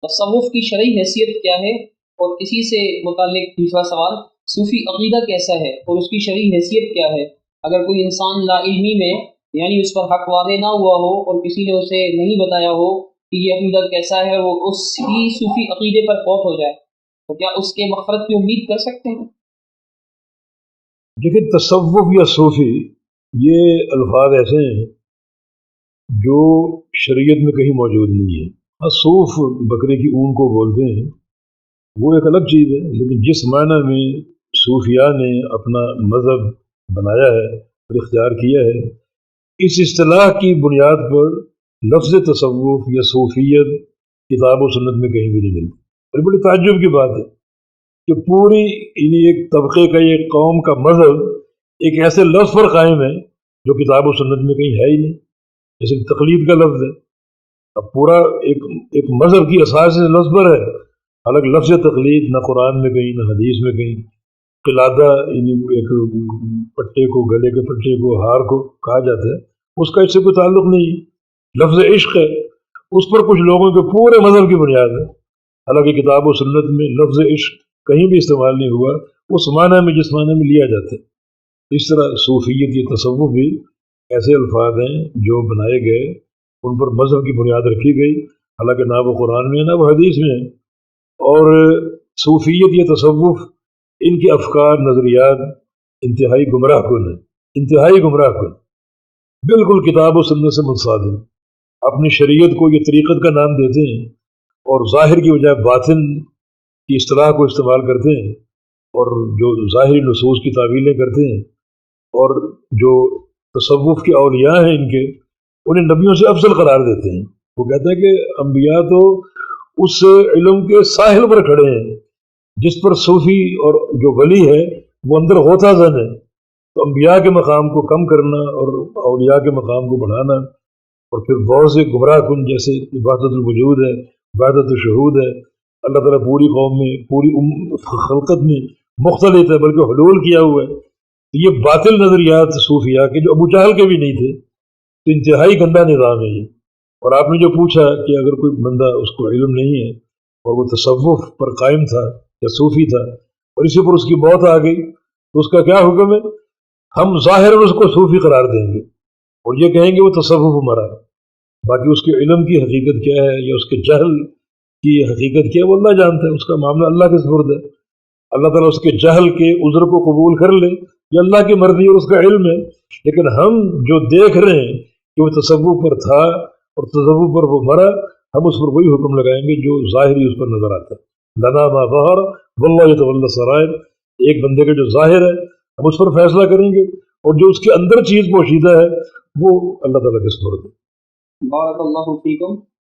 تصوف کی شرعی حیثیت کیا ہے؟ اور اسی سے متعلق دوسرا سوال، صوفی عقیدہ کیسا ہے اور اس کی شرعی حیثیت کیا ہے؟ اگر کوئی انسان لا علمی میں یعنی اس پر حق واضح نہ ہوا ہو اور کسی نے اسے نہیں بتایا ہو کہ یہ عقیدہ کیسا ہے، وہ اس ہی صوفی عقیدے پر فوت ہو جائے تو کیا اس کے مغفرت کی امید کر سکتے ہیں؟ دیکھیں، تصوف یا صوفی یہ الفاظ ایسے ہیں جو شریعت میں کہیں موجود نہیں ہے۔ صوف بکرے کی اون کو بولتے ہیں، وہ ایک الگ چیز ہے، لیکن جس معنی میں صوفیاء نے اپنا مذہب بنایا ہے اور اختیار کیا ہے، اس اصطلاح کی بنیاد پر لفظ تصوف یا صوفیت کتاب و سنت میں کہیں بھی نہیں ملتی۔ اور بڑی تعجب کی بات ہے کہ پوری یعنی ایک طبقے کا، ایک قوم کا مذہب ایک ایسے لفظ پر قائم ہے جو کتاب و سنت میں کہیں ہے ہی نہیں، جیسے تقلید کا لفظ ہے۔ اب پورا ایک مذہب کی اساس اس لفظ پر ہے، حالانکہ لفظ تقلید نہ قرآن میں کہیں نہ حدیث میں کہیں۔ قلادہ یعنی ایک پٹے کو، گلے کے پٹے کو، ہار کو کہا جاتا ہے، اس کا اس سے کوئی تعلق نہیں ہے۔ لفظ عشق ہے، اس پر کچھ لوگوں کے پورے مذہب کی بنیاد ہے، حالانکہ کتاب و سنت میں لفظ عشق کہیں بھی استعمال نہیں ہوا اس معنی میں جس معنی میں لیا جاتا ہے۔ اس طرح صوفیت یا تصوف بھی ایسے الفاظ ہیں جو بنائے گئے، ان پر مذہب کی بنیاد رکھی گئی، حالانکہ نہ وہ قرآن میں ہے نہ وہ حدیث میں ہے۔ اور صوفیت یا تصوف، ان کے افکار، نظریات انتہائی گمراہ کن ہیں، انتہائی گمراہ کن، بالکل کتاب و سنت سے متصادم۔ اپنی شریعت کو یہ طریقت کا نام دیتے ہیں اور ظاہر کی بجائے باطن کی اصطلاح کو استعمال کرتے ہیں، اور جو ظاہری نصوص کی تعویلیں کرتے ہیں، اور جو تصوف کے اولیاء ہیں ان کے، انہیں نبیوں سے افضل قرار دیتے ہیں۔ وہ کہتے ہیں کہ انبیاء تو اس علم کے ساحل پر کھڑے ہیں جس پر صوفی اور جو ولی ہے وہ اندر غوطہ زن ہے۔ تو انبیاء کے مقام کو کم کرنا اور اولیاء کے مقام کو بڑھانا، اور پھر بہت سے گمراہ کن جیسے وحدت الوجود ہے، وحدت الشہود ہے، اللہ تعالیٰ پوری قوم میں، پوری خلقت میں مختلف ہے بلکہ حلول کیا ہوا ہے۔ یہ باطل نظریات صوفیاء کے جو ابو جہل کے بھی نہیں تھے، تو انتہائی گندا نظام ہے یہ۔ اور آپ نے جو پوچھا کہ اگر کوئی بندہ اس کو علم نہیں ہے اور وہ تصوف پر قائم تھا یا صوفی تھا اور اسی پر اس کی موت آ گئی تو اس کا کیا حکم ہے؟ ہم ظاہر اس کو صوفی قرار دیں گے اور یہ کہیں گے وہ تصوف مرا ہے، باقی اس کے علم کی حقیقت کیا ہے یا اس کے جہل کی حقیقت کیا ہے وہ اللہ جانتا ہے، اس کا معاملہ اللہ کے سپرد ہے۔ اللہ تعالیٰ اس کے جہل کے عذر کو قبول کر لے، یہ اللہ کی مرضی اور اس کا علم ہے۔ لیکن ہم جو دیکھ رہے ہیں کہ وہ تصوف پر تھا اور تصوف پر وہ مرا، ہم اس پر وہی حکم لگائیں گے جو ظاہری اس پر نظر آتا ہے۔ لنا ما ظہر واللہ یتولی السرائر، ایک بندے کا جو ظاہر ہے ہم اس پر فیصلہ کریں گے، اور جو اس کے اندر چیز پوشیدہ ہے وہ اللہ تعالیٰ کے سپرد ہے۔ بارک اللہ فیکم۔